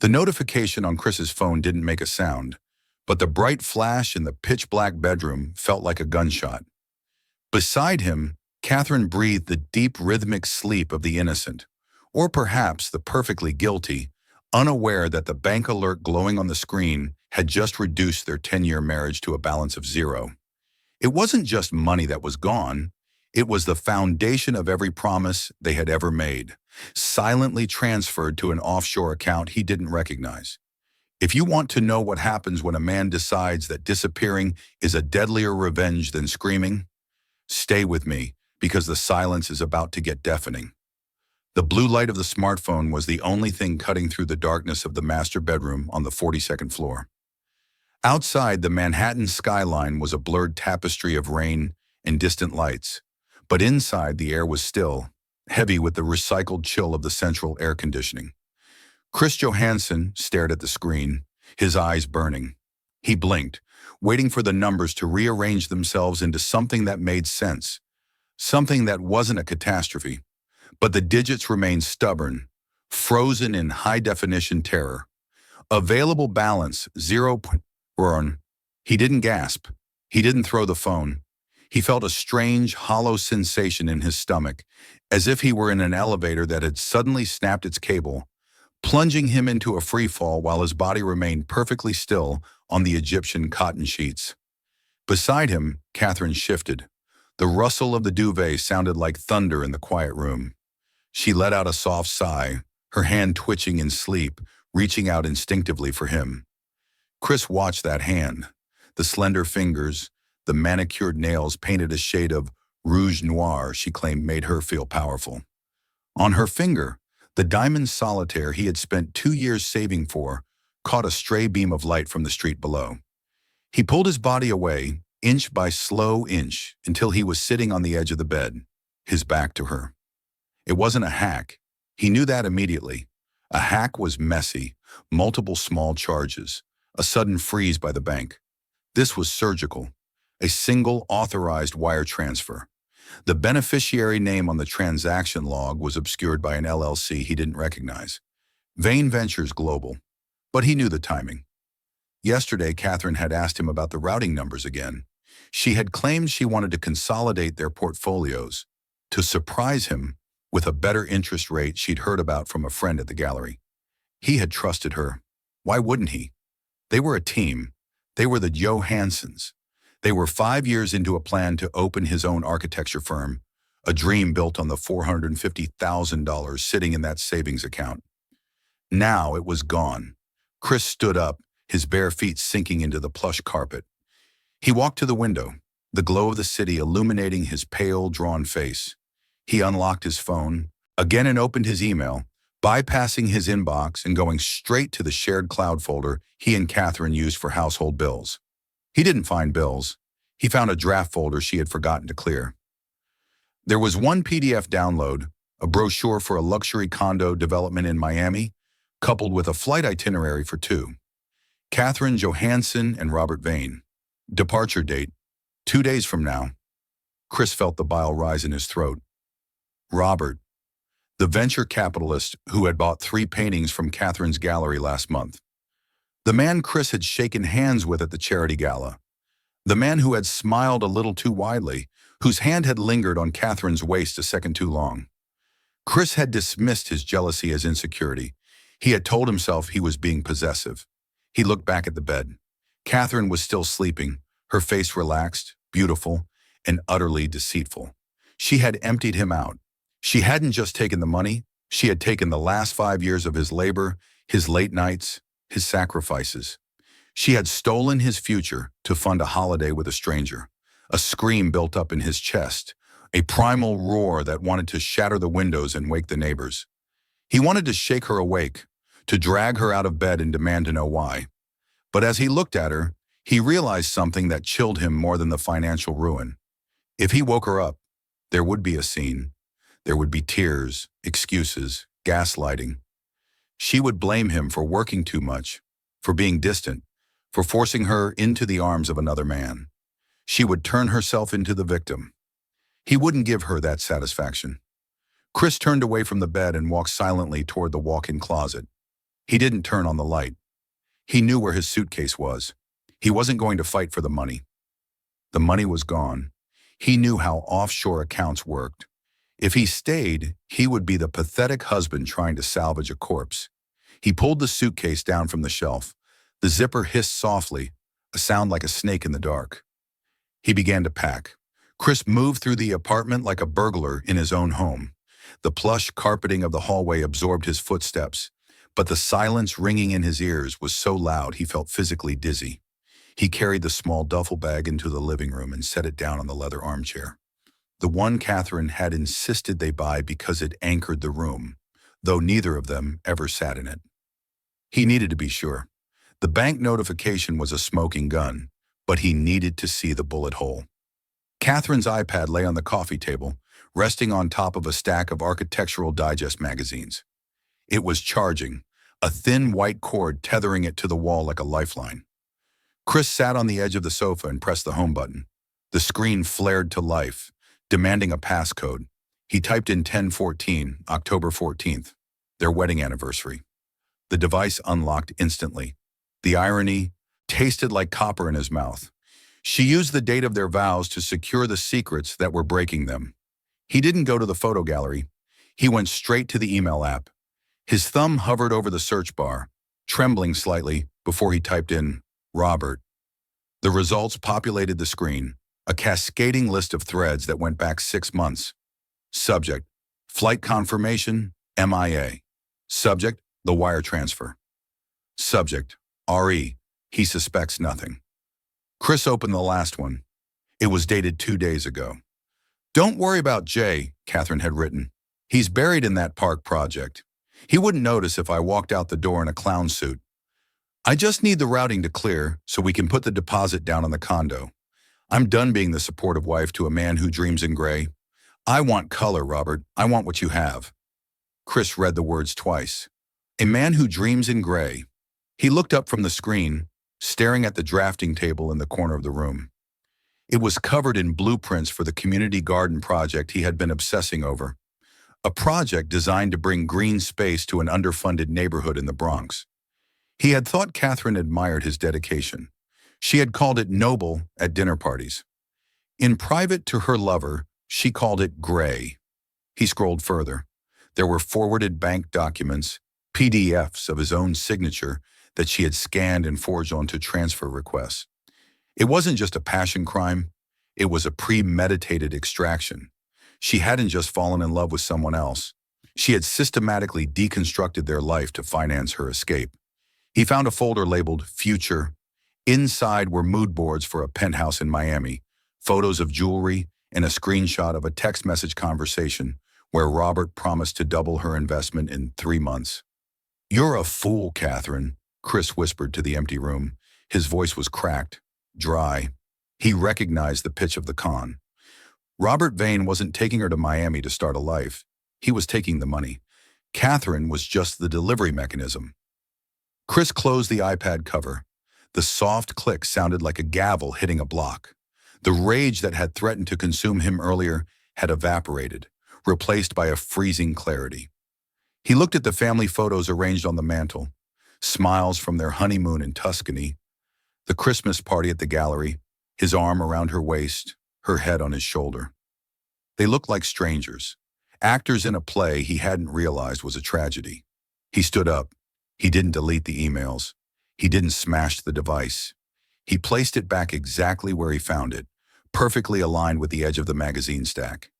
The notification on Chris's phone didn't make a sound, but the bright flash in the pitch-black bedroom felt like a gunshot. Beside him, Catherine breathed the deep rhythmic sleep of the innocent, or perhaps the perfectly guilty, unaware that the bank alert glowing on the screen had just reduced their 10-year marriage to a balance of zero. It wasn't just money that was gone, it was the foundation of every promise they had ever made, silently transferred to an offshore account he didn't recognize. If you want to know what happens when a man decides that disappearing is a deadlier revenge than screaming, stay with me, because the silence is about to get deafening. The blue light of the smartphone was the only thing cutting through the darkness of the master bedroom on the 42nd floor. Outside, the Manhattan skyline was a blurred tapestry of rain and distant lights, but inside the air was still, heavy with the recycled chill of the central air conditioning. Chris Johansson stared at the screen, his eyes burning. He blinked, waiting for the numbers to rearrange themselves into something that made sense, something that wasn't a catastrophe. But the digits remained stubborn, frozen in high-definition terror. Available balance, 0. He didn't gasp. He didn't throw the phone. He felt a strange, hollow sensation in his stomach, as if he were in an elevator that had suddenly snapped its cable, plunging him into a free fall while his body remained perfectly still on the Egyptian cotton sheets. Beside him, Catherine shifted. The rustle of the duvet sounded like thunder in the quiet room. She let out a soft sigh, her hand twitching in sleep, reaching out instinctively for him. Chris watched that hand. The slender fingers, the manicured nails painted a shade of rouge noir she claimed made her feel powerful. On her finger, the diamond solitaire he had spent 2 years saving for caught a stray beam of light from the street below. He pulled his body away, inch by slow inch, until he was sitting on the edge of the bed, his back to her. It wasn't a hack. He knew that immediately. A hack was messy, multiple small charges, a sudden freeze by the bank. This was surgical, a single authorized wire transfer. The beneficiary name on the transaction log was obscured by an LLC he didn't recognize. Vane Ventures Global. But he knew the timing. Yesterday, Catherine had asked him about the routing numbers again. She had claimed she wanted to consolidate their portfolios, to surprise him with a better interest rate she'd heard about from a friend at the gallery. He had trusted her. Why wouldn't he? They were a team. They were the Johanssons. They were 5 years into a plan to open his own architecture firm, a dream built on the $450,000 sitting in that savings account. Now it was gone. Chris stood up, his bare feet sinking into the plush carpet. He walked to the window, the glow of the city illuminating his pale, drawn face. He unlocked his phone, again and opened his email, bypassing his inbox and going straight to the shared cloud folder he and Catherine used for household bills. He didn't find bills. He found a draft folder she had forgotten to clear. There was one PDF download, a brochure for a luxury condo development in Miami, coupled with a flight itinerary for 2. Catherine Johansson and Robert Vane. Departure date, 2 days from now. Chris felt the bile rise in his throat. Robert, the venture capitalist who had bought 3 paintings from Catherine's gallery last month. The man Chris had shaken hands with at the charity gala. The man who had smiled a little too widely, whose hand had lingered on Catherine's waist a second too long. Chris had dismissed his jealousy as insecurity. He had told himself he was being possessive. He looked back at the bed. Catherine was still sleeping, her face relaxed, beautiful, and utterly deceitful. She had emptied him out. She hadn't just taken the money, she had taken the last 5 years of his labor, his late nights, his sacrifices. She had stolen his future to fund a holiday with a stranger. A scream built up in his chest, a primal roar that wanted to shatter the windows and wake the neighbors. He wanted to shake her awake, to drag her out of bed and demand to know why. But as he looked at her, he realized something that chilled him more than the financial ruin. If he woke her up, there would be a scene. There would be tears, excuses, gaslighting. She would blame him for working too much, for being distant, for forcing her into the arms of another man. She would turn herself into the victim. He wouldn't give her that satisfaction. Chris turned away from the bed and walked silently toward the walk-in closet. He didn't turn on the light. He knew where his suitcase was. He wasn't going to fight for the money. The money was gone. He knew how offshore accounts worked. If he stayed, he would be the pathetic husband trying to salvage a corpse. He pulled the suitcase down from the shelf. The zipper hissed softly, a sound like a snake in the dark. He began to pack. Chris moved through the apartment like a burglar in his own home. The plush carpeting of the hallway absorbed his footsteps, but the silence ringing in his ears was so loud he felt physically dizzy. He carried the small duffel bag into the living room and set it down on the leather armchair. The one Catherine had insisted they buy because it anchored the room, though neither of them ever sat in it. He needed to be sure. The bank notification was a smoking gun, but he needed to see the bullet hole. Catherine's iPad lay on the coffee table, resting on top of a stack of Architectural Digest magazines. It was charging, a thin white cord tethering it to the wall like a lifeline. Chris sat on the edge of the sofa and pressed the home button. The screen flared to life, demanding a passcode. He typed in 1014, October 14th, their wedding anniversary. The device unlocked instantly. The irony tasted like copper in his mouth. She used the date of their vows to secure the secrets that were breaking them. He didn't go to the photo gallery. He went straight to the email app. His thumb hovered over the search bar, trembling slightly before he typed in Robert. The results populated the screen, a cascading list of threads that went back 6 months. Subject: flight confirmation, MIA. Subject: the wire transfer. Subject: RE. He suspects nothing. Chris opened the last one. It was dated 2 days ago. Don't worry about Jay, Catherine had written. He's buried in that park project. He wouldn't notice if I walked out the door in a clown suit. I just need the routing to clear so we can put the deposit down on the condo. I'm done being the supportive wife to a man who dreams in gray. I want color, Robert. I want what you have. Chris read the words twice. A man who dreams in gray. He looked up from the screen, staring at the drafting table in the corner of the room. It was covered in blueprints for the community garden project he had been obsessing over. A project designed to bring green space to an underfunded neighborhood in the Bronx. He had thought Catherine admired his dedication. She had called it noble at dinner parties. In private to her lover, she called it gray. He scrolled further. There were forwarded bank documents, PDFs of his own signature that she had scanned and forged onto transfer requests. It wasn't just a passion crime. It was a premeditated extraction. She hadn't just fallen in love with someone else. She had systematically deconstructed their life to finance her escape. He found a folder labeled Future. Inside were mood boards for a penthouse in Miami, photos of jewelry, and a screenshot of a text message conversation where Robert promised to double her investment in 3 months. You're a fool, Catherine, Chris whispered to the empty room. His voice was cracked, dry. He recognized the pitch of the con. Robert Vane wasn't taking her to Miami to start a life. He was taking the money. Catherine was just the delivery mechanism. Chris closed the iPad cover. The soft click sounded like a gavel hitting a block. The rage that had threatened to consume him earlier had evaporated, replaced by a freezing clarity. He looked at the family photos arranged on the mantel, smiles from their honeymoon in Tuscany, the Christmas party at the gallery, his arm around her waist, her head on his shoulder. They looked like strangers, actors in a play he hadn't realized was a tragedy. He stood up. He didn't delete the emails. He didn't smash the device. He placed it back exactly where he found it, perfectly aligned with the edge of the magazine stack.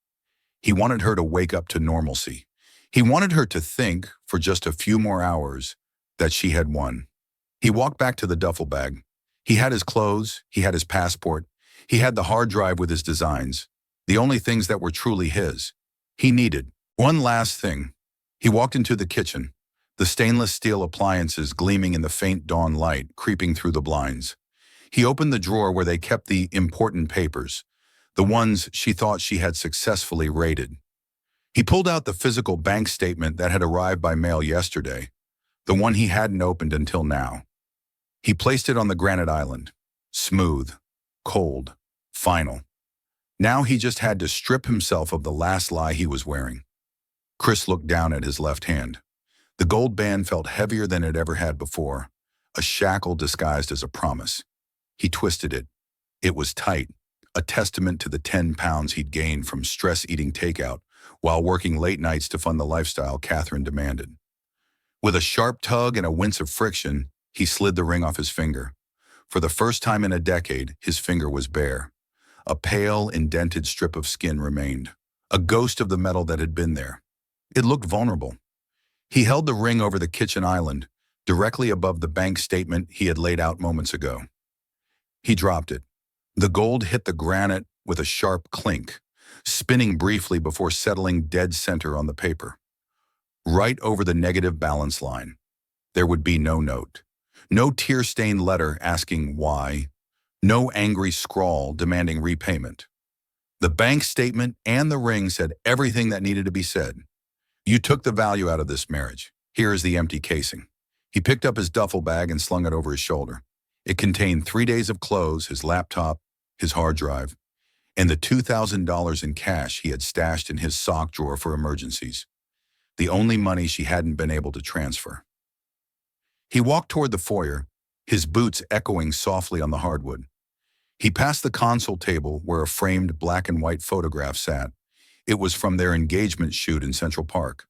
He wanted her to wake up to normalcy. He wanted her to think, for just a few more hours, that she had won. He walked back to the duffel bag. He had his clothes, he had his passport, he had the hard drive with his designs, the only things that were truly his. He needed one last thing. He walked into the kitchen, the stainless steel appliances gleaming in the faint dawn light creeping through the blinds. He opened the drawer where they kept the important papers, the ones she thought she had successfully raided. He pulled out the physical bank statement that had arrived by mail yesterday, the one he hadn't opened until now. He placed it on the granite island, smooth, cold, final. Now he just had to strip himself of the last lie he was wearing. Chris looked down at his left hand. The gold band felt heavier than it ever had before, a shackle disguised as a promise. He twisted it. It was tight, a testament to the 10 pounds he'd gained from stress-eating takeout while working late nights to fund the lifestyle Catherine demanded. With a sharp tug and a wince of friction, he slid the ring off his finger. For the first time in a decade, his finger was bare. A pale, indented strip of skin remained, a ghost of the metal that had been there. It looked vulnerable. He held the ring over the kitchen island, directly above the bank statement he had laid out moments ago. He dropped it. The gold hit the granite with a sharp clink, spinning briefly before settling dead center on the paper. Right over the negative balance line. There would be no note. No tear-stained letter asking why. No angry scrawl demanding repayment. The bank statement and the ring said everything that needed to be said. You took the value out of this marriage. Here is the empty casing. He picked up his duffel bag and slung it over his shoulder. It contained 3 days of clothes, his laptop, his hard drive, and the $2,000 in cash he had stashed in his sock drawer for emergencies. The only money she hadn't been able to transfer. He walked toward the foyer, his boots echoing softly on the hardwood. He passed the console table where a framed black and white photograph sat. It was from their engagement shoot in Central Park.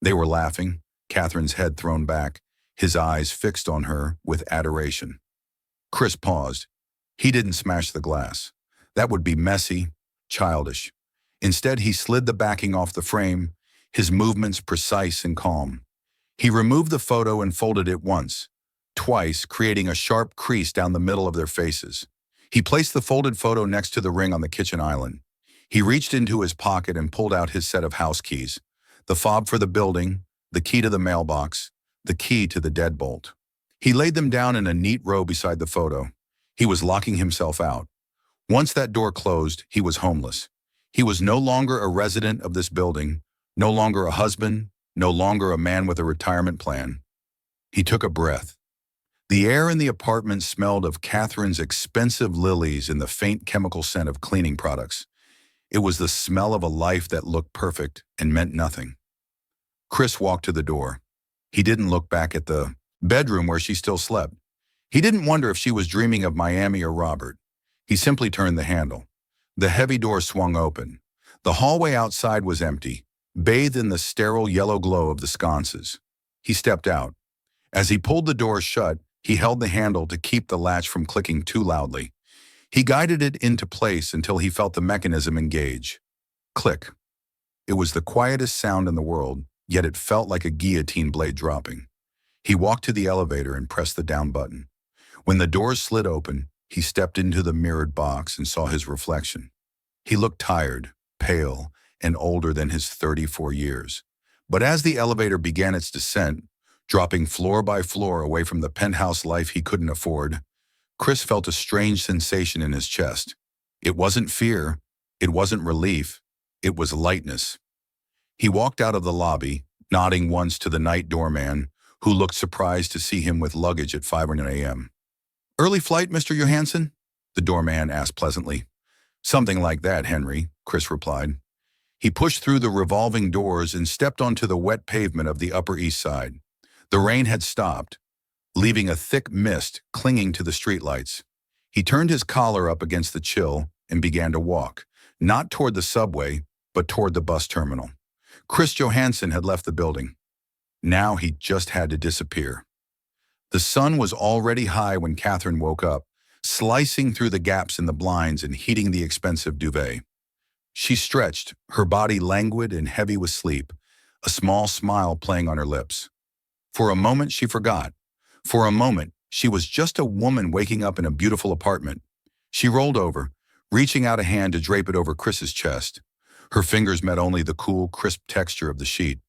They were laughing, Catherine's head thrown back, his eyes fixed on her with adoration. Chris paused. He didn't smash the glass. That would be messy, childish. Instead, he slid the backing off the frame, his movements precise and calm. He removed the photo and folded it once, twice, creating a sharp crease down the middle of their faces. He placed the folded photo next to the ring on the kitchen island. He reached into his pocket and pulled out his set of house keys, the fob for the building, the key to the mailbox, the key to the deadbolt. He laid them down in a neat row beside the photo. He was locking himself out. Once that door closed, he was homeless. He was no longer a resident of this building, no longer a husband, no longer a man with a retirement plan. He took a breath. The air in the apartment smelled of Catherine's expensive lilies and the faint chemical scent of cleaning products. It was the smell of a life that looked perfect and meant nothing. Chris walked to the door. He didn't look back at the bedroom where she still slept. He didn't wonder if she was dreaming of Miami or Robert. He simply turned the handle. The heavy door swung open. The hallway outside was empty, bathed in the sterile yellow glow of the sconces. He stepped out. As he pulled the door shut, he held the handle to keep the latch from clicking too loudly. He guided it into place until he felt the mechanism engage. Click. It was the quietest sound in the world, yet it felt like a guillotine blade dropping. He walked to the elevator and pressed the down button. When the doors slid open, he stepped into the mirrored box and saw his reflection. He looked tired, pale, and older than his 34 years. But as the elevator began its descent, dropping floor by floor away from the penthouse life he couldn't afford, Chris felt a strange sensation in his chest. It wasn't fear, it wasn't relief, it was lightness. He walked out of the lobby, nodding once to the night doorman, who looked surprised to see him with luggage at 5 a.m. "Early flight, Mr. Johansson?" the doorman asked pleasantly. "Something like that, Henry," Chris replied. He pushed through the revolving doors and stepped onto the wet pavement of the Upper East Side. The rain had stopped, leaving a thick mist clinging to the streetlights. He turned his collar up against the chill and began to walk, not toward the subway, but toward the bus terminal. Chris Johansson had left the building. Now he just had to disappear. The sun was already high when Catherine woke up, slicing through the gaps in the blinds and heating the expensive duvet. She stretched, her body languid and heavy with sleep, a small smile playing on her lips. For a moment, she forgot. For a moment, she was just a woman waking up in a beautiful apartment. She rolled over, reaching out a hand to drape it over Chris's chest. Her fingers met only the cool, crisp texture of the sheet.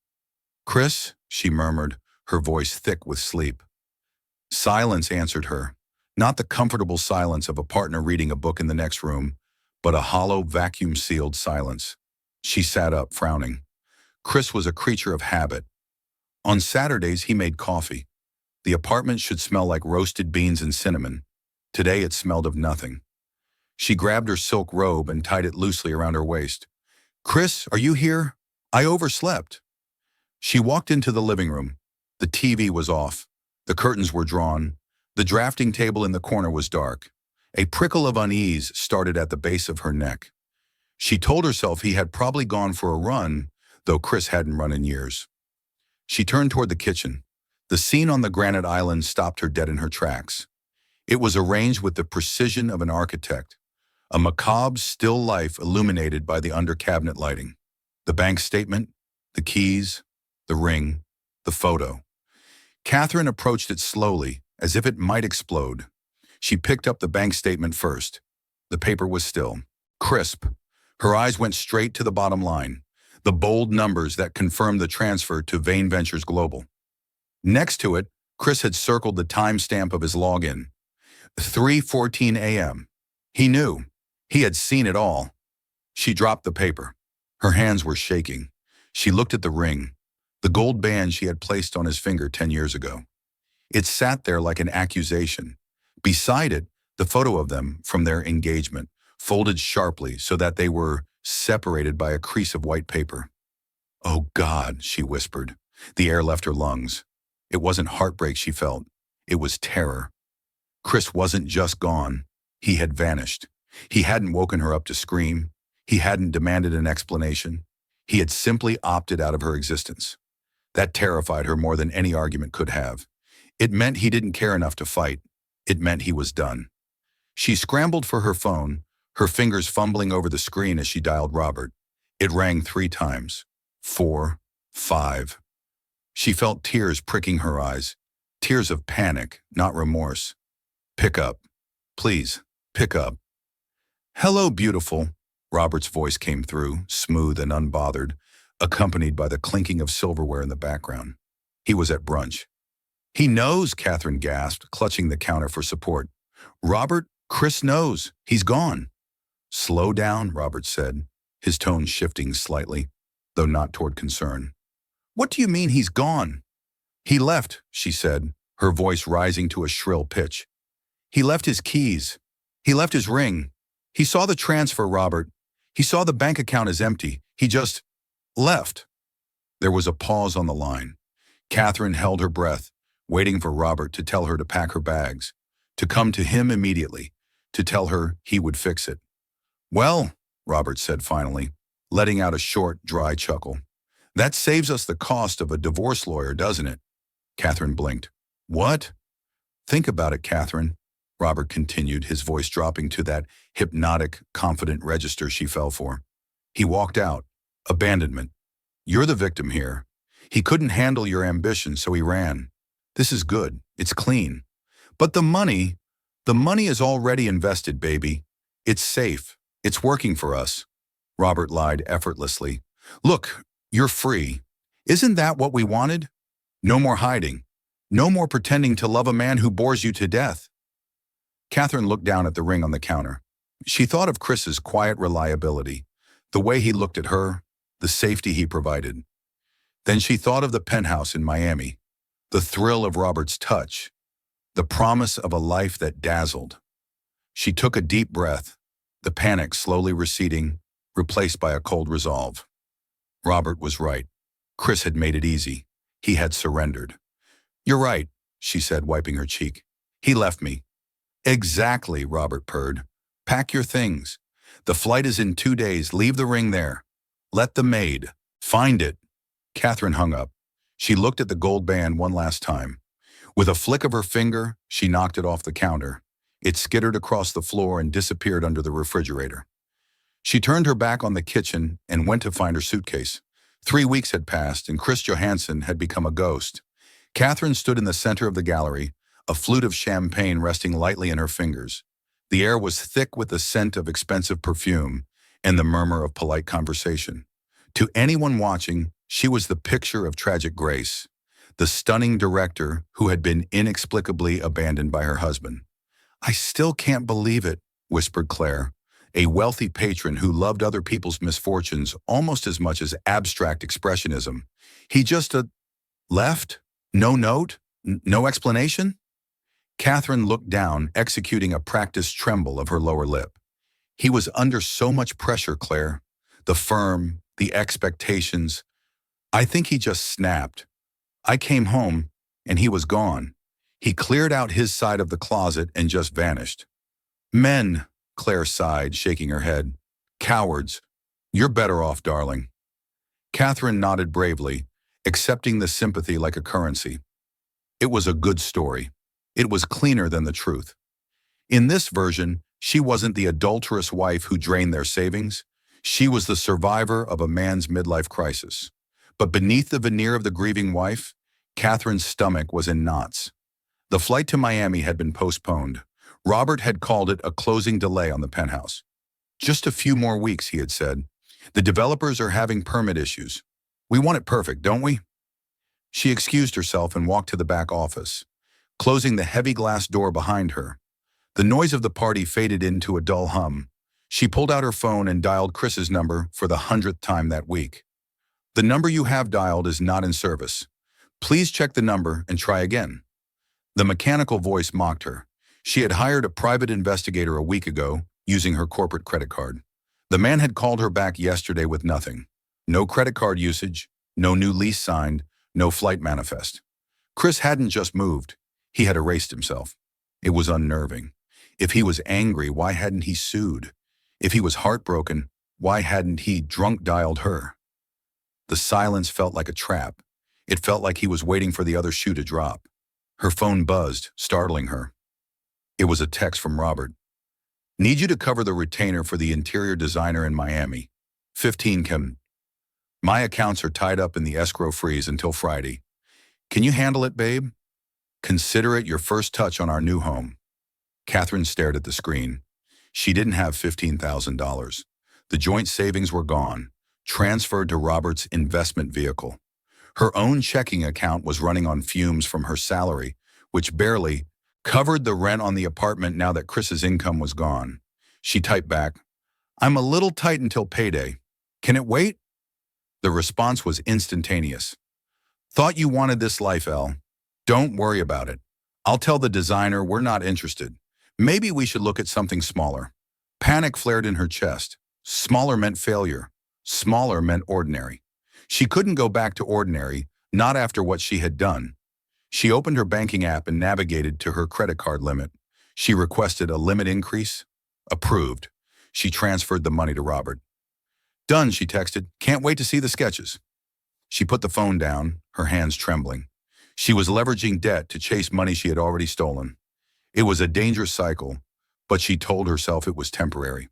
"Chris," she murmured, her voice thick with sleep. Silence answered her, not the comfortable silence of a partner reading a book in the next room, but a hollow, vacuum-sealed silence. She sat up, frowning. Chris was a creature of habit. On Saturdays, he made coffee. The apartment should smell like roasted beans and cinnamon. Today, it smelled of nothing. She grabbed her silk robe and tied it loosely around her waist. "Chris, are you here? I overslept." She walked into the living room. The TV was off. The curtains were drawn. The drafting table in the corner was dark. A prickle of unease started at the base of her neck. She told herself he had probably gone for a run, though Chris hadn't run in years. She turned toward the kitchen. The scene on the granite island stopped her dead in her tracks. It was arranged with the precision of an architect, a macabre still life illuminated by the under-cabinet lighting. The bank statement, the keys, the ring, the photo. Catherine approached it slowly, as if it might explode. She picked up the bank statement first. The paper was still, crisp. Her eyes went straight to the bottom line, the bold numbers that confirmed the transfer to Vane Ventures Global. Next to it, Chris had circled the timestamp of his login. 3:14 a.m. He knew. He had seen it all. She dropped the paper. Her hands were shaking. She looked at the ring, the gold band she had placed on his finger 10 years ago. It sat there like an accusation. Beside it, the photo of them from their engagement, folded sharply so that they were separated by a crease of white paper. "Oh God," she whispered. The air left her lungs. It wasn't heartbreak she felt. It was terror. Chris wasn't just gone. He had vanished. He hadn't woken her up to scream. He hadn't demanded an explanation. He had simply opted out of her existence. That terrified her more than any argument could have. It meant he didn't care enough to fight. It meant he was done. She scrambled for her phone, her fingers fumbling over the screen as she dialed Robert. It rang 3 times. 4, 5. She felt tears pricking her eyes. Tears of panic, not remorse. "Pick up. Please, pick up." "Hello, beautiful." Robert's voice came through, smooth and unbothered, accompanied by the clinking of silverware in the background. He was at brunch. "He knows," Catherine gasped, clutching the counter for support. "Robert, Chris knows. He's gone." "Slow down," Robert said, his tone shifting slightly, though not toward concern. "What do you mean he's gone?" "He left," she said, her voice rising to a shrill pitch. "He left his keys. He left his ring. He saw the transfer, Robert. He saw the bank account is empty. He just left." There was a pause on the line. Catherine held her breath, waiting for Robert to tell her to pack her bags, to come to him immediately, to tell her he would fix it. "Well," Robert said finally, letting out a short, dry chuckle. "That saves us the cost of a divorce lawyer, doesn't it?" Catherine blinked. "What?" "Think about it, Catherine," Robert continued, his voice dropping to that hypnotic, confident register she fell for. "He walked out. Abandonment. You're the victim here. He couldn't handle your ambition, so he ran. This is good. It's clean. But the money is already invested, baby. It's safe. It's working for us." Robert lied effortlessly. "Look, you're free. Isn't that what we wanted? No more hiding. No more pretending to love a man who bores you to death." Catherine looked down at the ring on the counter. She thought of Chris's quiet reliability, the way he looked at her, the safety he provided. Then she thought of the penthouse in Miami, the thrill of Robert's touch, the promise of a life that dazzled. She took a deep breath, the panic slowly receding, replaced by a cold resolve. Robert was right. Chris had made it easy. He had surrendered. "You're right," she said, wiping her cheek. "He left me." "Exactly," Robert purred. "Pack your things. The flight is in 2 days. Leave the ring there. Let the maid find it." Catherine hung up. She looked at the gold band one last time. With a flick of her finger, she knocked it off the counter. It skittered across the floor and disappeared under the refrigerator. She turned her back on the kitchen and went to find her suitcase. 3 weeks had passed, and Chris Johansson had become a ghost. Catherine stood in the center of the gallery, a flute of champagne resting lightly in her fingers. The air was thick with the scent of expensive perfume and the murmur of polite conversation. To anyone watching, she was the picture of tragic grace, the stunning director who had been inexplicably abandoned by her husband. "I still can't believe it," whispered Claire, a wealthy patron who loved other people's misfortunes almost as much as abstract expressionism. "He just left? No note? No explanation?" Catherine looked down, executing a practiced tremble of her lower lip. "He was under so much pressure, Claire. The firm, the expectations. I think he just snapped. I came home, and he was gone. He cleared out his side of the closet and just vanished. Men, Claire sighed, shaking her head. Cowards. You're better off, darling. Catherine nodded bravely, accepting the sympathy like a currency. It was a good story. It was cleaner than the truth. In this version, she wasn't the adulterous wife who drained their savings. She was the survivor of a man's midlife crisis. But beneath the veneer of the grieving wife, Catherine's stomach was in knots. The flight to Miami had been postponed. Robert had called it a closing delay on the penthouse. Just a few more weeks, he had said. The developers are having permit issues. We want it perfect, don't we? She excused herself and walked to the back office, closing the heavy glass door behind her. The noise of the party faded into a dull hum. She pulled out her phone and dialed Chris's number for the 100th time that week. The number you have dialed is not in service. Please check the number and try again. The mechanical voice mocked her. She had hired a private investigator a week ago, using her corporate credit card. The man had called her back yesterday with nothing. No credit card usage, no new lease signed, no flight manifest. Chris hadn't just moved. He had erased himself. It was unnerving. If he was angry, why hadn't he sued? If he was heartbroken, why hadn't he drunk dialed her? The silence felt like a trap. It felt like he was waiting for the other shoe to drop. Her phone buzzed, startling her. It was a text from Robert. Need you to cover the retainer for the interior designer in Miami. 15 can. My accounts are tied up in the escrow freeze until Friday. Can you handle it, babe? Consider it your first touch on our new home. Catherine stared at the screen. She didn't have $15,000. The joint savings were gone, transferred to Robert's investment vehicle. Her own checking account was running on fumes from her salary, which barely covered the rent on the apartment now that Chris's income was gone. She typed back, I'm a little tight until payday. Can it wait? The response was instantaneous. Thought you wanted this life, Elle. Don't worry about it. I'll tell the designer we're not interested. Maybe we should look at something smaller. Panic flared in her chest. Smaller meant failure. Smaller meant ordinary. She couldn't go back to ordinary, not after what she had done. She opened her banking app and navigated to her credit card limit. She requested a limit increase. Approved. She transferred the money to Robert. Done, she texted. Can't wait to see the sketches. She put the phone down, her hands trembling. She was leveraging debt to chase money she had already stolen. It was a dangerous cycle, but she told herself it was temporary.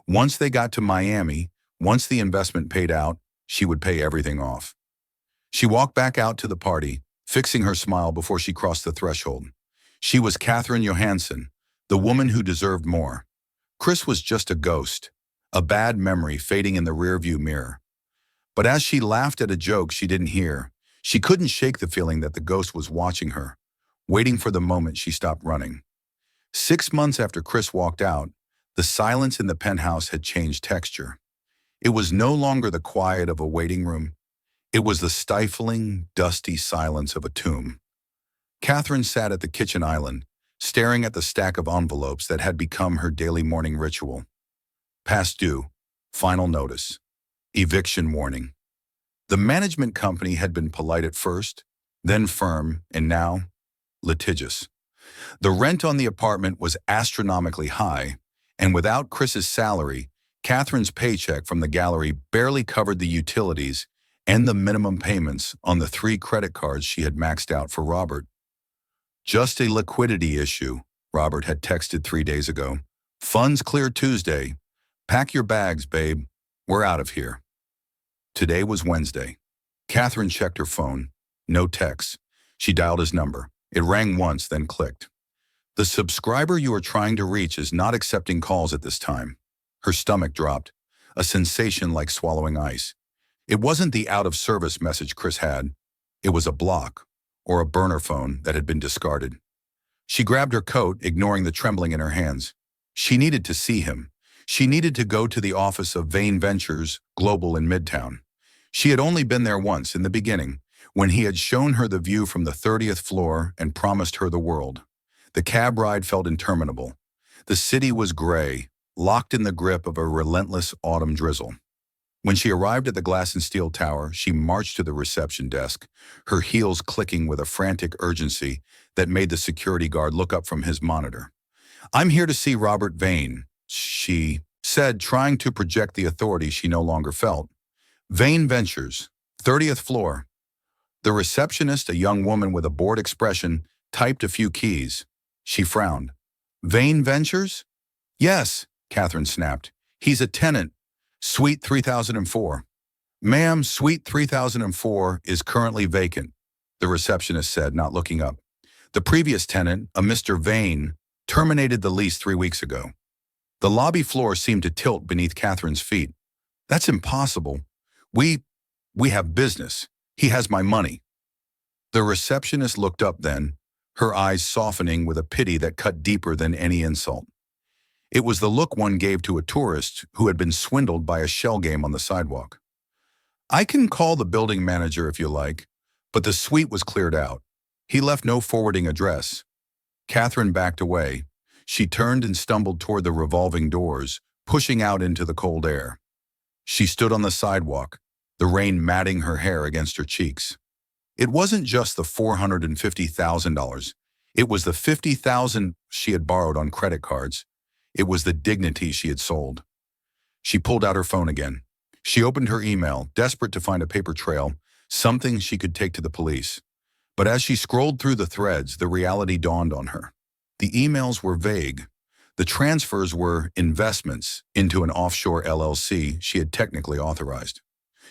Once they got to Miami, once the investment paid out, she would pay everything off. She walked back out to the party, fixing her smile before she crossed the threshold. She was Catherine Johansson, the woman who deserved more. Chris was just a ghost, a bad memory fading in the rearview mirror. But as she laughed at a joke she didn't hear, she couldn't shake the feeling that the ghost was watching her, waiting for the moment she stopped running. 6 months after Chris walked out, the silence in the penthouse had changed texture. It was no longer the quiet of a waiting room. It was the stifling, dusty silence of a tomb. Catherine sat at the kitchen island, staring at the stack of envelopes that had become her daily morning ritual. Past due, final notice, eviction warning. The management company had been polite at first, then firm, and now litigious. The rent on the apartment was astronomically high, and without Chris's salary, Catherine's paycheck from the gallery barely covered the utilities and the minimum payments on the 3 credit cards she had maxed out for Robert. Just a liquidity issue, Robert had texted 3 days ago. Funds clear Tuesday. Pack your bags, babe. We're out of here. Today was Wednesday. Catherine checked her phone. No text. She dialed his number. It rang once, then clicked. The subscriber you are trying to reach is not accepting calls at this time. Her stomach dropped, a sensation like swallowing ice. It wasn't the out-of-service message Chris had. It was a block, or a burner phone that had been discarded. She grabbed her coat, ignoring the trembling in her hands. She needed to see him. She needed to go to the office of Vane Ventures Global in Midtown. She had only been there once in the beginning, when he had shown her the view from the 30th floor and promised her the world. The cab ride felt interminable. The city was gray, locked in the grip of a relentless autumn drizzle. When she arrived at the glass and steel tower, she marched to the reception desk, her heels clicking with a frantic urgency that made the security guard look up from his monitor. "I'm here to see Robert Vane," she said, trying to project the authority she no longer felt. "Vane Ventures, 30th floor." The receptionist, a young woman with a bored expression, typed a few keys. She frowned. "Vane Ventures?" "Yes," Catherine snapped. "He's a tenant. Suite 3004. "Ma'am, Suite 3004 is currently vacant," the receptionist said, not looking up. "The previous tenant, a Mr. Vane, terminated the lease 3 weeks ago." The lobby floor seemed to tilt beneath Catherine's feet. "That's impossible. We have business. He has my money." The receptionist looked up then, her eyes softening with a pity that cut deeper than any insult. It was the look one gave to a tourist who had been swindled by a shell game on the sidewalk. "I can call the building manager if you like," but the suite was cleared out. He left no forwarding address. Catherine backed away. She turned and stumbled toward the revolving doors, pushing out into the cold air. She stood on the sidewalk, the rain matting her hair against her cheeks. It wasn't just the $450,000. It was the $50,000 she had borrowed on credit cards. It was the dignity she had sold. She pulled out her phone again. She opened her email, desperate to find a paper trail, something she could take to the police. But as she scrolled through the threads, the reality dawned on her. The emails were vague. The transfers were investments into an offshore LLC she had technically authorized.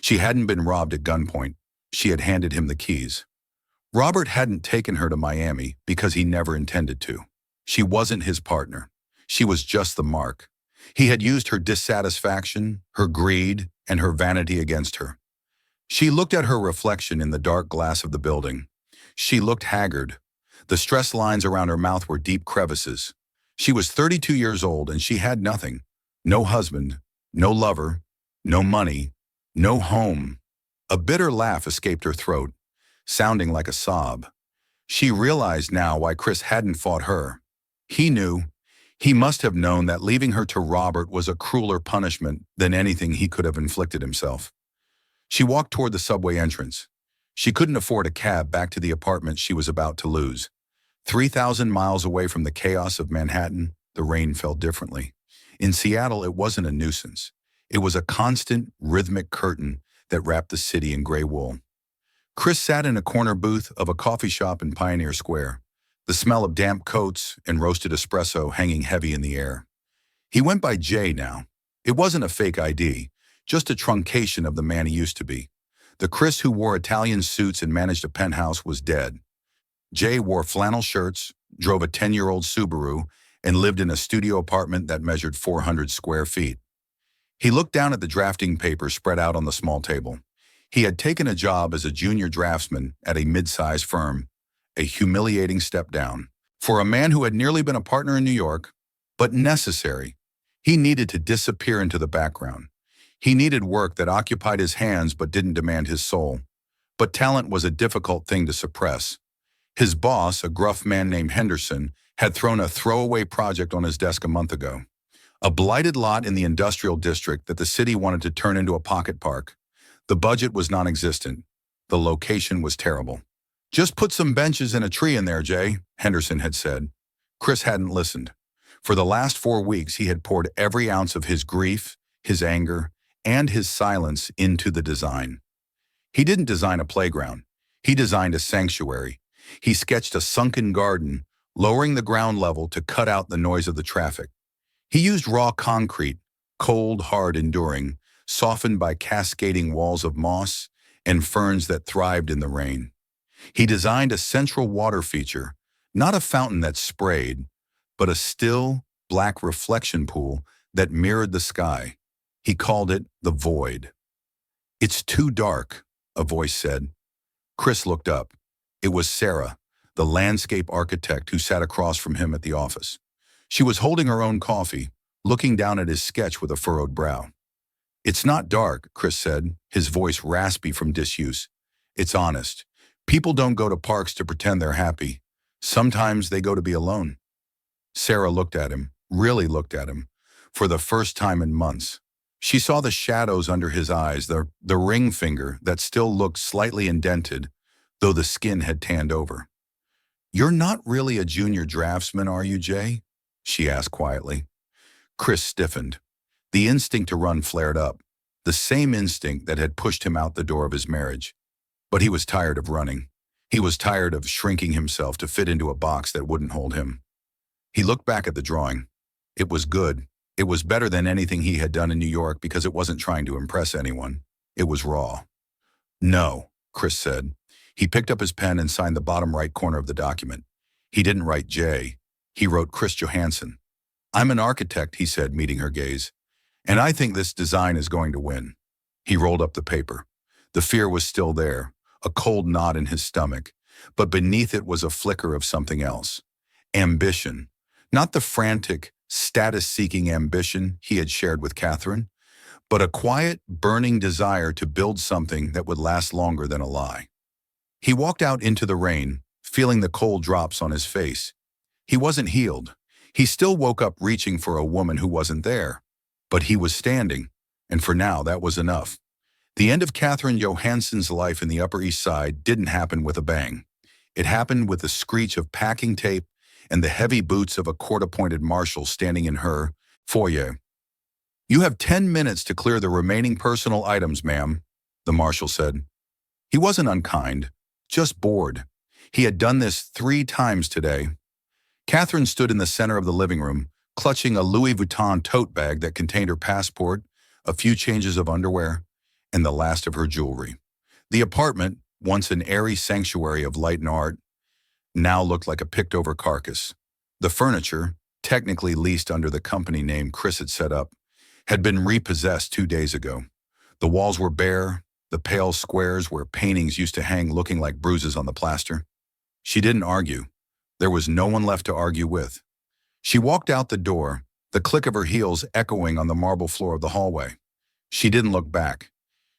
She hadn't been robbed at gunpoint. She had handed him the keys. Robert hadn't taken her to Miami because he never intended to. She wasn't his partner. She was just the mark. He had used her dissatisfaction, her greed, and her vanity against her. She looked at her reflection in the dark glass of the building. She looked haggard. The stress lines around her mouth were deep crevices. She was 32 years old and she had nothing. No husband, no lover, no money, no home. A bitter laugh escaped her throat, sounding like a sob. She realized now why Chris hadn't fought her. He knew. He must have known that leaving her to Robert was a crueler punishment than anything he could have inflicted himself. She walked toward the subway entrance. She couldn't afford a cab back to the apartment she was about to lose. 3,000 miles away from the chaos of Manhattan, the rain fell differently. In Seattle, it wasn't a nuisance. It was a constant, rhythmic curtain that wrapped the city in gray wool. Chris sat in a corner booth of a coffee shop in Pioneer Square, the smell of damp coats and roasted espresso hanging heavy in the air. He went by Jay now. It wasn't a fake ID, just a truncation of the man he used to be. The Chris who wore Italian suits and managed a penthouse was dead. Jay wore flannel shirts, drove a 10-year-old Subaru, and lived in a studio apartment that measured 400 square feet. He looked down at the drafting papers spread out on the small table. He had taken a job as a junior draftsman at a mid-sized firm, a humiliating step down. For a man who had nearly been a partner in New York, but necessary, he needed to disappear into the background. He needed work that occupied his hands but didn't demand his soul. But talent was a difficult thing to suppress. His boss, a gruff man named Henderson, had thrown a throwaway project on his desk a month ago. A blighted lot in the industrial district that the city wanted to turn into a pocket park. The budget was non-existent. The location was terrible. "Just put some benches and a tree in there, Jay," Henderson had said. Chris hadn't listened. For the last 4 weeks, he had poured every ounce of his grief, his anger, and his silence into the design. He didn't design a playground. He designed a sanctuary. He sketched a sunken garden, lowering the ground level to cut out the noise of the traffic. He used raw concrete, cold, hard, enduring, softened by cascading walls of moss and ferns that thrived in the rain. He designed a central water feature, not a fountain that sprayed, but a still, black reflection pool that mirrored the sky. He called it the void. "It's too dark," a voice said. Chris looked up. It was Sarah, the landscape architect who sat across from him at the office. She was holding her own coffee, looking down at his sketch with a furrowed brow. "It's not dark," Chris said, his voice raspy from disuse. "It's honest. People don't go to parks to pretend they're happy. Sometimes they go to be alone." Sarah looked at him, really looked at him, for the first time in months. She saw the shadows under his eyes, the ring finger that still looked slightly indented, though the skin had tanned over. "You're not really a junior draftsman, are you, Jay?" she asked quietly. Chris stiffened. The instinct to run flared up, the same instinct that had pushed him out the door of his marriage. But he was tired of running. He was tired of shrinking himself to fit into a box that wouldn't hold him. He looked back at the drawing. It was good. It was better than anything he had done in New York because it wasn't trying to impress anyone. It was raw. "No," Chris said. He picked up his pen and signed the bottom right corner of the document. He didn't write J. He wrote Chris Johansson. "I'm an architect," he said, meeting her gaze. "And I think this design is going to win." He rolled up the paper. The fear was still there, a cold knot in his stomach, but beneath it was a flicker of something else. Ambition. Not the frantic, status-seeking ambition he had shared with Catherine, but a quiet, burning desire to build something that would last longer than a lie. He walked out into the rain, feeling the cold drops on his face. He wasn't healed. He still woke up reaching for a woman who wasn't there. But he was standing, and for now that was enough. The end of Catherine Johansson's life in the Upper East Side didn't happen with a bang. It happened with the screech of packing tape and the heavy boots of a court-appointed marshal standing in her foyer. "You have 10 minutes to clear the remaining personal items, ma'am," the marshal said. He wasn't unkind, just bored. He had done this 3 times today. Catherine stood in the center of the living room, clutching a Louis Vuitton tote bag that contained her passport, a few changes of underwear, and the last of her jewelry. The apartment, once an airy sanctuary of light and art, now looked like a picked-over carcass. The furniture, technically leased under the company name Chris had set up, had been repossessed 2 days ago. The walls were bare, the pale squares where paintings used to hang looking like bruises on the plaster. She didn't argue. There was no one left to argue with. She walked out the door, the click of her heels echoing on the marble floor of the hallway. She didn't look back.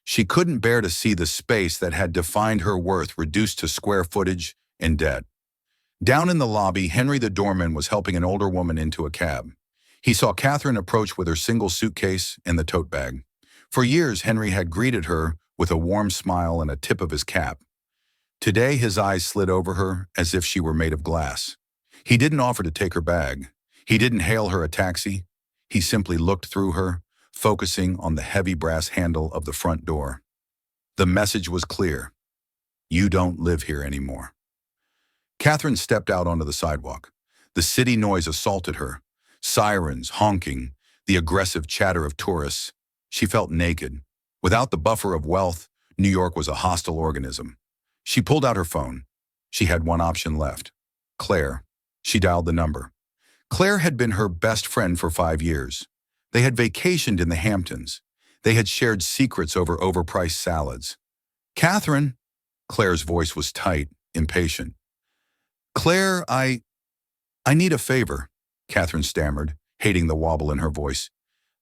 She couldn't bear to see the space that had defined her worth reduced to square footage and debt. Down in the lobby, Henry the doorman was helping an older woman into a cab. He saw Catherine approach with her single suitcase and the tote bag. For years, Henry had greeted her with a warm smile and a tip of his cap. Today, his eyes slid over her as if she were made of glass. He didn't offer to take her bag. He didn't hail her a taxi. He simply looked through her, focusing on the heavy brass handle of the front door. The message was clear. You don't live here anymore. Catherine stepped out onto the sidewalk. The city noise assaulted her. Sirens, honking, the aggressive chatter of tourists. She felt naked. Without the buffer of wealth, New York was a hostile organism. She pulled out her phone. She had one option left. Claire. She dialed the number. Claire had been her best friend for 5 years. They had vacationed in the Hamptons. They had shared secrets over overpriced salads. "Catherine." Claire's voice was tight, impatient. "Claire, I need a favor," Catherine stammered, hating the wobble in her voice.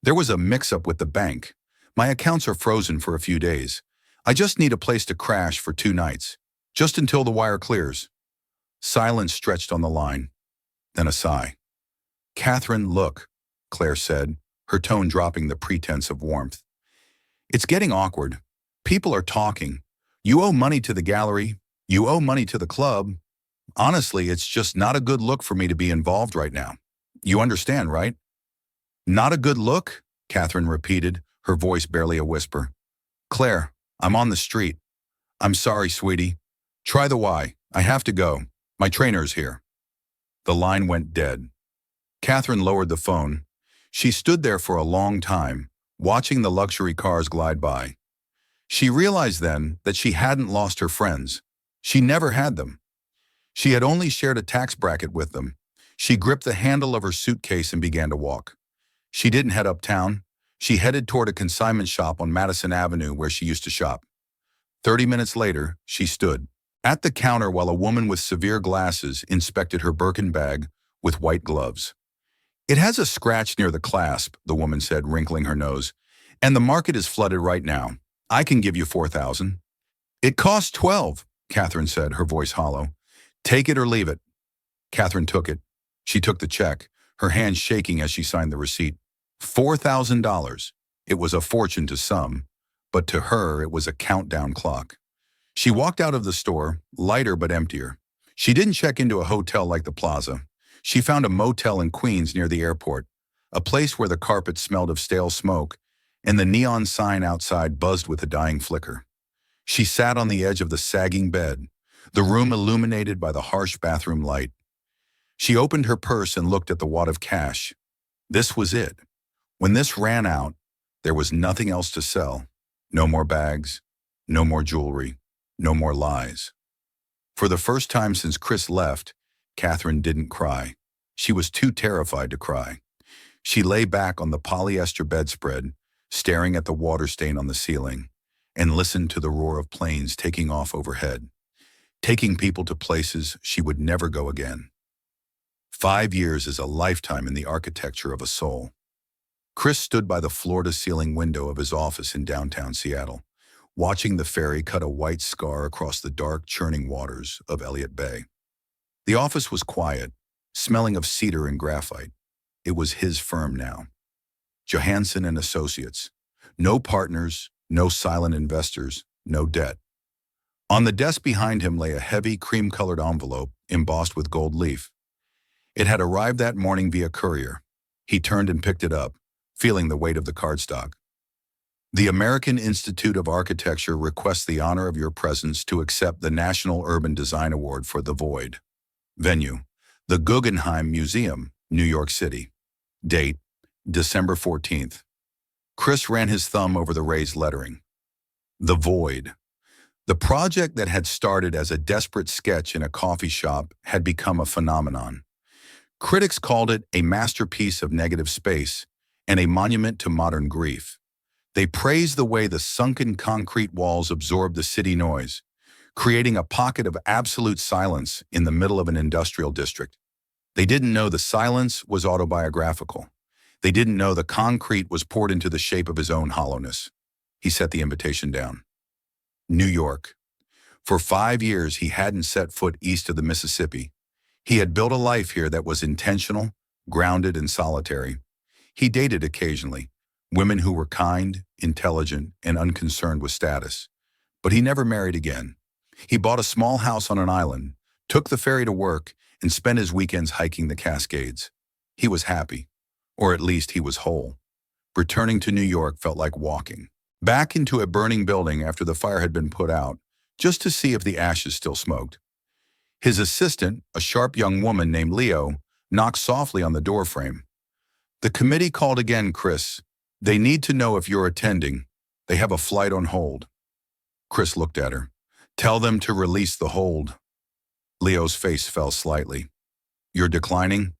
"There was a mix-up with the bank. My accounts are frozen for a few days. I just need a place to crash for 2 nights, just until the wire clears." Silence stretched on the line, then a sigh. "Catherine, look," Claire said, her tone dropping the pretense of warmth. "It's getting awkward. People are talking. You owe money to the gallery. You owe money to the club. Honestly, it's just not a good look for me to be involved right now. You understand, right?" "Not a good look?" Catherine repeated, her voice barely a whisper. "Claire, I'm on the street. I'm sorry, sweetie. Try the Y. I have to go. My trainer's here." The line went dead. Catherine lowered the phone. She stood there for a long time, watching the luxury cars glide by. She realized then that she hadn't lost her friends. She never had them. She had only shared a tax bracket with them. She gripped the handle of her suitcase and began to walk. She didn't head uptown. She headed toward a consignment shop on Madison Avenue where she used to shop. 30 minutes later, she stood at the counter while a woman with severe glasses inspected her Birkin bag with white gloves. "It has a scratch near the clasp," the woman said, wrinkling her nose, "and the market is flooded right now. I can give you 4,000. "It costs 12, Catherine said, her voice hollow. "Take it or leave it." Catherine took it. She took the check, her hand shaking as she signed the receipt. $4,000. It was a fortune to some, but to her it was a countdown clock. She walked out of the store, lighter but emptier. She didn't check into a hotel like the Plaza. She found a motel in Queens near the airport, a place where the carpet smelled of stale smoke and the neon sign outside buzzed with a dying flicker. She sat on the edge of the sagging bed, the room illuminated by the harsh bathroom light. She opened her purse and looked at the wad of cash. This was it. When this ran out, there was nothing else to sell. No more bags, no more jewelry, no more lies. For the first time since Chris left, Catherine didn't cry. She was too terrified to cry. She lay back on the polyester bedspread, staring at the water stain on the ceiling, and listened to the roar of planes taking off overhead, taking people to places she would never go again. 5 years is a lifetime in the architecture of a soul. Chris stood by the floor-to-ceiling window of his office in downtown Seattle, watching the ferry cut a white scar across the dark, churning waters of Elliott Bay. The office was quiet, smelling of cedar and graphite. It was his firm now. Johansson and Associates. No partners, no silent investors, no debt. On the desk behind him lay a heavy, cream-colored envelope embossed with gold leaf. It had arrived that morning via courier. He turned and picked it up, feeling the weight of the cardstock. The American Institute of Architecture requests the honor of your presence to accept the National Urban Design Award for The Void. Venue: the Guggenheim Museum, New York City. Date: December 14th. Chris ran his thumb over the raised lettering. The Void. The project that had started as a desperate sketch in a coffee shop had become a phenomenon. Critics called it a masterpiece of negative space and a monument to modern grief. They praised the way the sunken concrete walls absorbed the city noise, creating a pocket of absolute silence in the middle of an industrial district. They didn't know the silence was autobiographical. They didn't know the concrete was poured into the shape of his own hollowness. He set the invitation down. New York. For 5 years, he hadn't set foot east of the Mississippi. He had built a life here that was intentional, grounded, and solitary. He dated occasionally, women who were kind, intelligent, and unconcerned with status. But he never married again. He bought a small house on an island, took the ferry to work, and spent his weekends hiking the Cascades. He was happy, or at least he was whole. Returning to New York felt like walking back into a burning building after the fire had been put out, just to see if the ashes still smoked. His assistant, a sharp young woman named Leo, knocked softly on the doorframe. The committee called again, Chris. They need to know if you're attending. They have a flight on hold. Chris looked at her. Tell them to release the hold. Leo's face fell slightly. You're declining?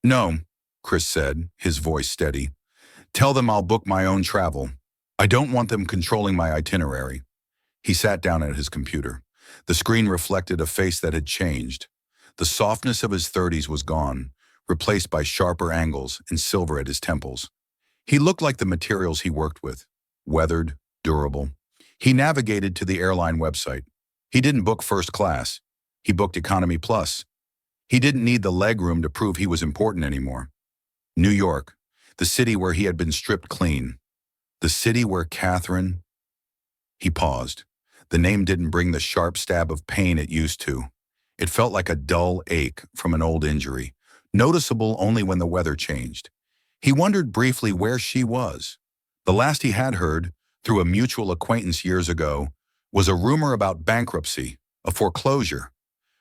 No, Chris said, his voice steady. Tell them I'll book my own travel. I don't want them controlling my itinerary. He sat down at his computer. The screen reflected a face that had changed. The softness of his 30s was gone, replaced by sharper angles and silver at his temples. He looked like the materials he worked with, weathered, durable. He navigated to the airline website. He didn't book first class. He booked economy plus. He didn't need the legroom to prove he was important anymore. New York, the city where he had been stripped clean. The city where Catherine... He paused. The name didn't bring the sharp stab of pain it used to. It felt like a dull ache from an old injury, noticeable only when the weather changed. He wondered briefly where she was. The last he had heard, through a mutual acquaintance years ago, was a rumor about bankruptcy, a foreclosure.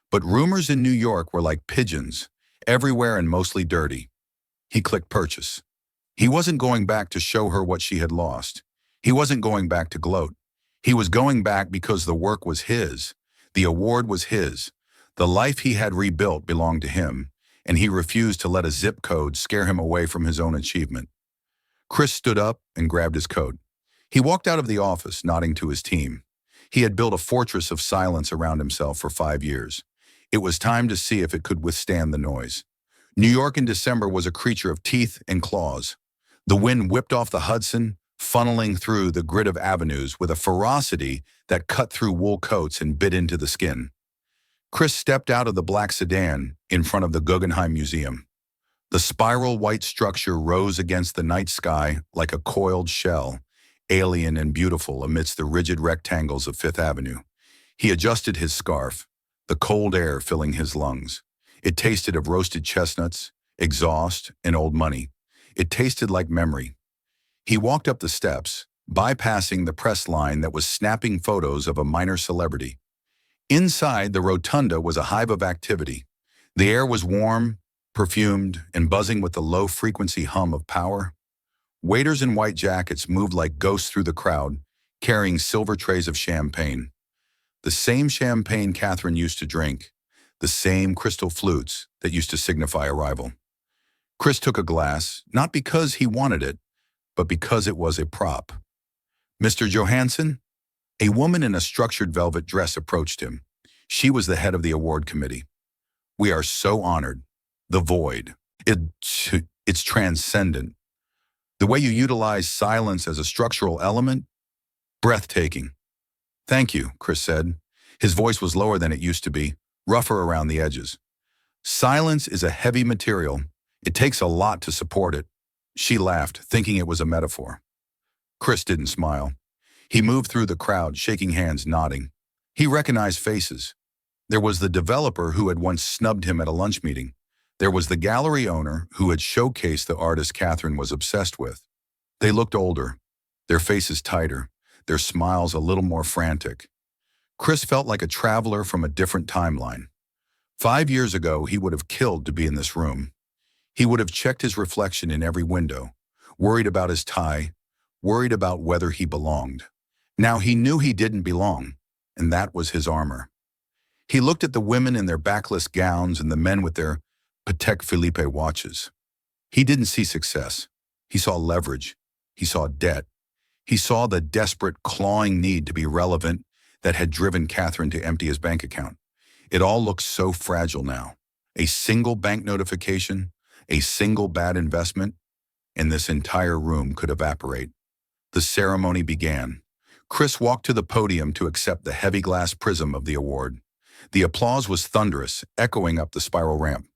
But rumors in New York were like pigeons, everywhere and mostly dirty. He clicked purchase. He wasn't going back to show her what she had lost. He wasn't going back to gloat. He was going back because the work was his. The award was his. The life he had rebuilt belonged to him, and he refused to let a zip code scare him away from his own achievement. Chris stood up and grabbed his coat. He walked out of the office, nodding to his team. He had built a fortress of silence around himself for 5 years. It was time to see if it could withstand the noise. New York in December was a creature of teeth and claws. The wind whipped off the Hudson, funneling through the grid of avenues with a ferocity that cut through wool coats and bit into the skin. Chris stepped out of the black sedan in front of the Guggenheim Museum. The spiral white structure rose against the night sky like a coiled shell, alien and beautiful amidst the rigid rectangles of Fifth Avenue. He adjusted his scarf, the cold air filling his lungs. It tasted of roasted chestnuts, exhaust, and old money. It tasted like memory. He walked up the steps, bypassing the press line that was snapping photos of a minor celebrity. Inside, the rotunda was a hive of activity. The air was warm, perfumed, and buzzing with the low-frequency hum of power. Waiters in white jackets moved like ghosts through the crowd, carrying silver trays of champagne. The same champagne Catherine used to drink, the same crystal flutes that used to signify arrival. Chris took a glass, not because he wanted it, but because it was a prop. "Mr. Johansson?" A woman in a structured velvet dress approached him. She was the head of the award committee. "We are so honored. The void. It's transcendent. The way you utilize silence as a structural element, breathtaking." "Thank you," Chris said. His voice was lower than it used to be, rougher around the edges. "Silence is a heavy material. It takes a lot to support it." She laughed, thinking it was a metaphor. Chris didn't smile. He moved through the crowd, shaking hands, nodding. He recognized faces. There was the developer who had once snubbed him at a lunch meeting. There was the gallery owner who had showcased the artist Catherine was obsessed with. They looked older, their faces tighter, their smiles a little more frantic. Chris felt like a traveler from a different timeline. 5 years ago, he would have killed to be in this room. He would have checked his reflection in every window, worried about his tie, worried about whether he belonged. Now he knew he didn't belong, and that was his armor. He looked at the women in their backless gowns and the men with their Patek Philippe watches. He didn't see success. He saw leverage. He saw debt. He saw the desperate, clawing need to be relevant that had driven Catherine to empty his bank account. It all looked so fragile now. A single bank notification, a single bad investment, and this entire room could evaporate. The ceremony began. Chris walked to the podium to accept the heavy glass prism of the award. The applause was thunderous, echoing up the spiral ramp.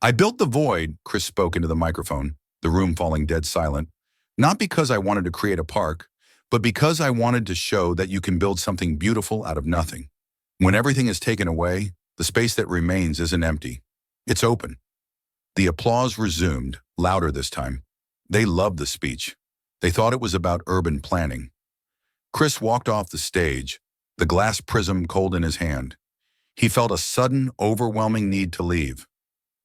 "I built the void," Chris spoke into the microphone, the room falling dead silent, "not because I wanted to create a park, but because I wanted to show that you can build something beautiful out of nothing. When everything is taken away, the space that remains isn't empty. It's open." The applause resumed, louder this time. They loved the speech. They thought it was about urban planning. Chris walked off the stage, the glass prism cold in his hand. He felt a sudden, overwhelming need to leave.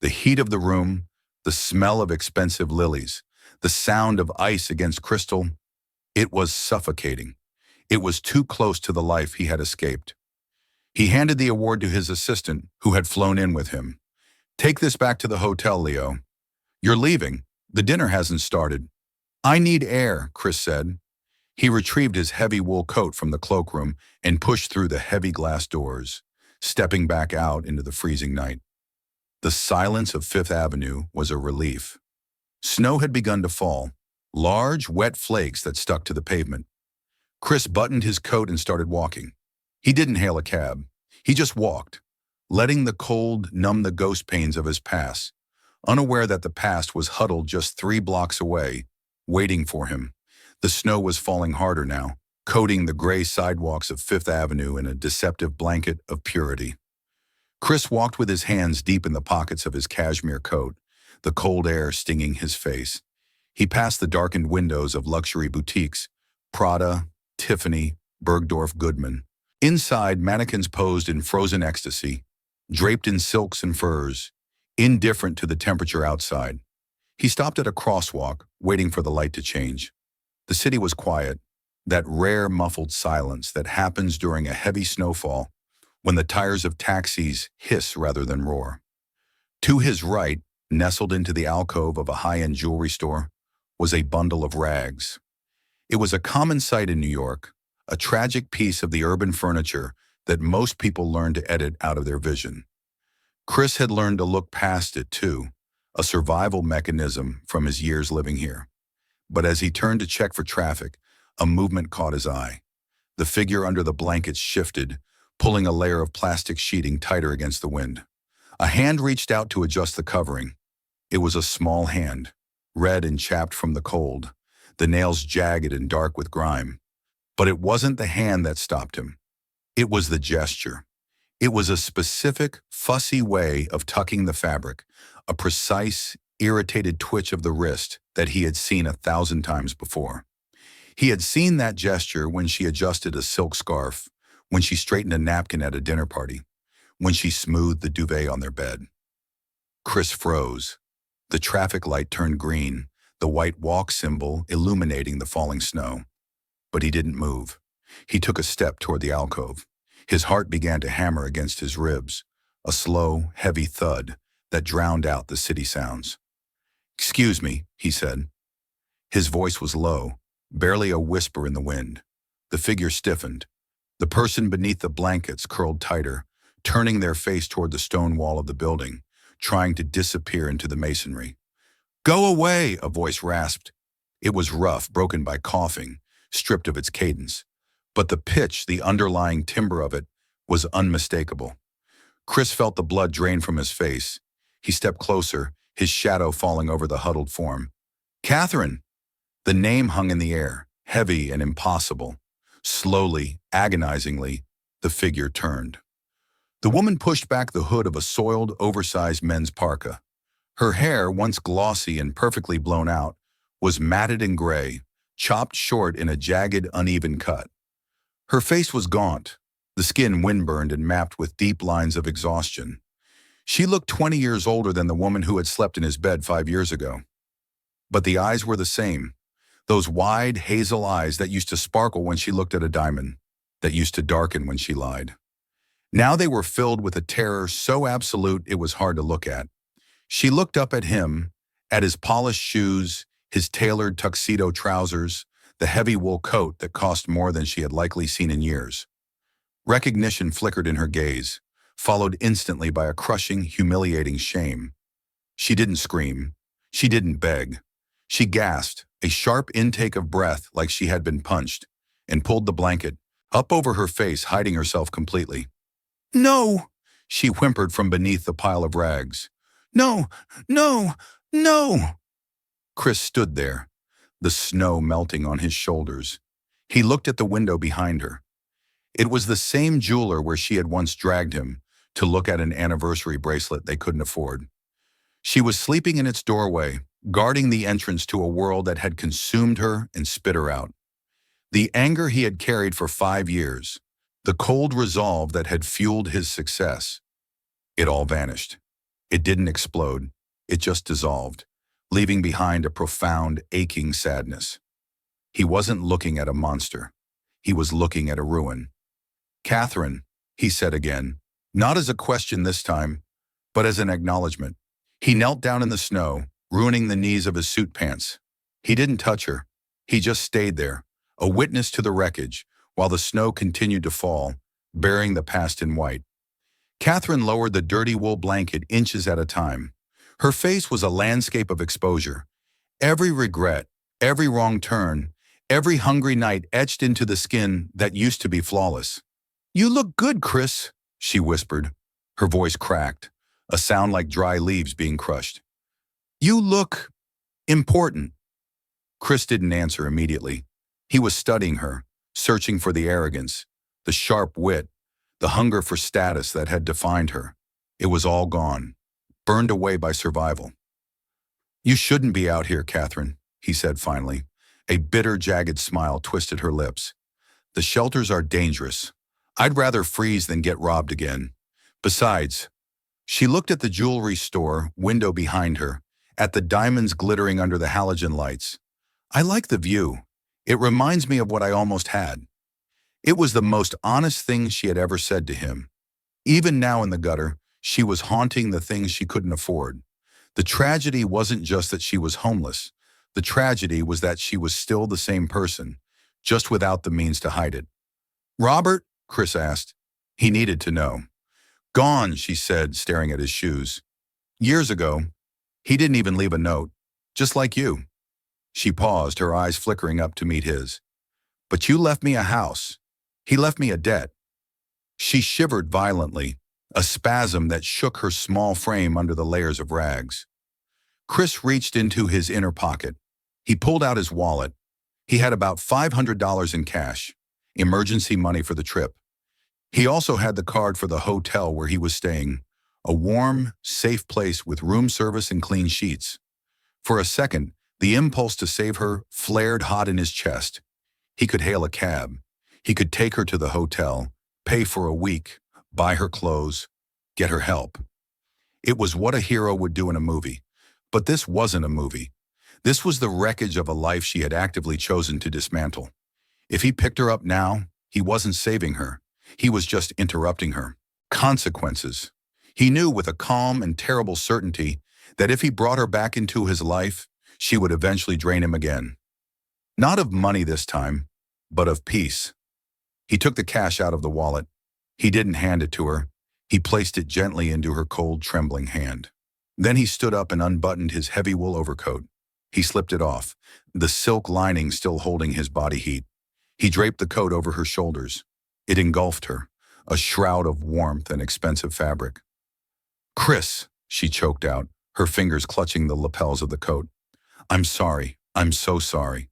The heat of the room, the smell of expensive lilies, the sound of ice against crystal, it was suffocating. It was too close to the life he had escaped. He handed the award to his assistant, who had flown in with him. "Take this back to the hotel, Leo. You're leaving. The dinner hasn't started." "I need air," Chris said. He retrieved his heavy wool coat from the cloakroom and pushed through the heavy glass doors, stepping back out into the freezing night. The silence of Fifth Avenue was a relief. Snow had begun to fall, large, wet flakes that stuck to the pavement. Chris buttoned his coat and started walking. He didn't hail a cab. He just walked, letting the cold numb the ghost pains of his past, unaware that the past was huddled just 3 blocks away, waiting for him. The snow was falling harder now, coating the gray sidewalks of Fifth Avenue in a deceptive blanket of purity. Chris walked with his hands deep in the pockets of his cashmere coat, the cold air stinging his face. He passed the darkened windows of luxury boutiques, Prada, Tiffany, Bergdorf Goodman. Inside, mannequins posed in frozen ecstasy, draped in silks and furs, indifferent to the temperature outside. He stopped at a crosswalk, waiting for the light to change. The city was quiet, that rare muffled silence that happens during a heavy snowfall, when the tires of taxis hiss rather than roar. To his right, nestled into the alcove of a high-end jewelry store, was a bundle of rags. It was a common sight in New York, a tragic piece of the urban furniture that most people learn to edit out of their vision. Chris had learned to look past it too, a survival mechanism from his years living here. But as he turned to check for traffic, a movement caught his eye. The figure under the blankets shifted, pulling a layer of plastic sheeting tighter against the wind. A hand reached out to adjust the covering. It was a small hand, red and chapped from the cold, the nails jagged and dark with grime. But it wasn't the hand that stopped him. It was the gesture. It was a specific, fussy way of tucking the fabric, a precise, irritated twitch of the wrist that he had seen 1,000 times before. He had seen that gesture when she adjusted a silk scarf, when she straightened a napkin at a dinner party, when she smoothed the duvet on their bed. Chris froze. The traffic light turned green, the white walk symbol illuminating the falling snow. But he didn't move. He took a step toward the alcove. His heart began to hammer against his ribs, a slow, heavy thud that drowned out the city sounds. "Excuse me," he said. His voice was low, barely a whisper in the wind. The figure stiffened. The person beneath the blankets curled tighter, turning their face toward the stone wall of the building, trying to disappear into the masonry. "Go away," a voice rasped. It was rough, broken by coughing, stripped of its cadence. But the pitch, the underlying timbre of it, was unmistakable. Chris felt the blood drain from his face. He stepped closer, his shadow falling over the huddled form. "Catherine!" The name hung in the air, heavy and impossible. Slowly, agonizingly, the figure turned. The woman pushed back the hood of a soiled, oversized men's parka. Her hair, once glossy and perfectly blown out, was matted and gray, chopped short in a jagged, uneven cut. Her face was gaunt, the skin windburned and mapped with deep lines of exhaustion. She looked 20 years older than the woman who had slept in his bed 5 years ago. But the eyes were the same, those wide, hazel eyes that used to sparkle when she looked at a diamond, that used to darken when she lied. Now they were filled with a terror so absolute it was hard to look at. She looked up at him, at his polished shoes, his tailored tuxedo trousers, the heavy wool coat that cost more than she had likely seen in years. Recognition flickered in her gaze, followed instantly by a crushing, humiliating shame. She didn't scream. She didn't beg. She gasped, a sharp intake of breath like she had been punched, and pulled the blanket up over her face, hiding herself completely. "No!" she whimpered from beneath the pile of rags. "No! No! No!" Chris stood there, the snow melting on his shoulders. He looked at the window behind her. It was the same jeweler where she had once dragged him to look at an anniversary bracelet they couldn't afford. She was sleeping in its doorway, guarding the entrance to a world that had consumed her and spit her out. The anger he had carried for 5 years, the cold resolve that had fueled his success, it all vanished. It didn't explode. It just dissolved, leaving behind a profound, aching sadness. He wasn't looking at a monster. He was looking at a ruin. "Catherine," he said again, not as a question this time, but as an acknowledgement. He knelt down in the snow, ruining the knees of his suit pants. He didn't touch her. He just stayed there, a witness to the wreckage, while the snow continued to fall, burying the past in white. Catherine lowered the dirty wool blanket inches at a time. Her face was a landscape of exposure. Every regret, every wrong turn, every hungry night etched into the skin that used to be flawless. "You look good, Chris," she whispered. Her voice cracked, a sound like dry leaves being crushed. "You look important." Chris didn't answer immediately. He was studying her, searching for the arrogance, the sharp wit, the hunger for status that had defined her. It was all gone, burned away by survival. "You shouldn't be out here, Catherine," he said finally. A bitter, jagged smile twisted her lips. "The shelters are dangerous. I'd rather freeze than get robbed again. Besides," she looked at the jewelry store window behind her, at the diamonds glittering under the halogen lights. "I like the view. It reminds me of what I almost had." It was the most honest thing she had ever said to him. Even now in the gutter, she was haunting the things she couldn't afford. The tragedy wasn't just that she was homeless. The tragedy was that she was still the same person, just without the means to hide it. "Robert?" Chris asked. He needed to know. "Gone," she said, staring at his shoes. "Years ago. He didn't even leave a note. Just like you." She paused, her eyes flickering up to meet his. "But you left me a house. He left me a debt." She shivered violently, a spasm that shook her small frame under the layers of rags. Chris reached into his inner pocket. He pulled out his wallet. He had about $500 in cash, emergency money for the trip. He also had the card for the hotel where he was staying, a warm, safe place with room service and clean sheets. For a second, the impulse to save her flared hot in his chest. He could hail a cab. He could take her to the hotel, pay for a week, buy her clothes, get her help. It was what a hero would do in a movie. But this wasn't a movie. This was the wreckage of a life she had actively chosen to dismantle. If he picked her up now, he wasn't saving her. He was just interrupting her. Consequences. He knew with a calm and terrible certainty that if he brought her back into his life, she would eventually drain him again. Not of money this time, but of peace. He took the cash out of the wallet. He didn't hand it to her. He placed it gently into her cold, trembling hand. Then he stood up and unbuttoned his heavy wool overcoat. He slipped it off, the silk lining still holding his body heat. He draped the coat over her shoulders. It engulfed her, a shroud of warmth and expensive fabric. "Chris," she choked out, her fingers clutching the lapels of the coat. "I'm sorry. I'm so sorry."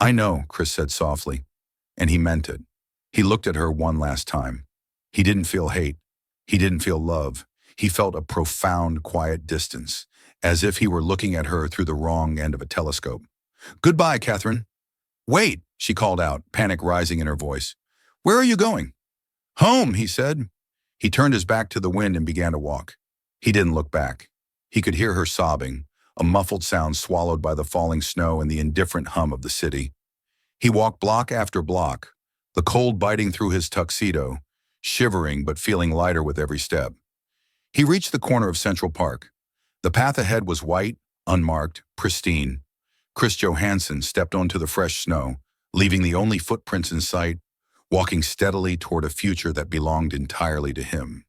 "I know," Chris said softly, and he meant it. He looked at her one last time. He didn't feel hate. He didn't feel love. He felt a profound, quiet distance, as if he were looking at her through the wrong end of a telescope. "Goodbye, Catherine." "Wait," she called out, panic rising in her voice. "Where are you going?" "Home," he said. He turned his back to the wind and began to walk. He didn't look back. He could hear her sobbing, a muffled sound swallowed by the falling snow and the indifferent hum of the city. He walked block after block, the cold biting through his tuxedo, shivering but feeling lighter with every step. He reached the corner of Central Park. The path ahead was white, unmarked, pristine. Chris Johansson stepped onto the fresh snow, leaving the only footprints in sight, walking steadily toward a future that belonged entirely to him.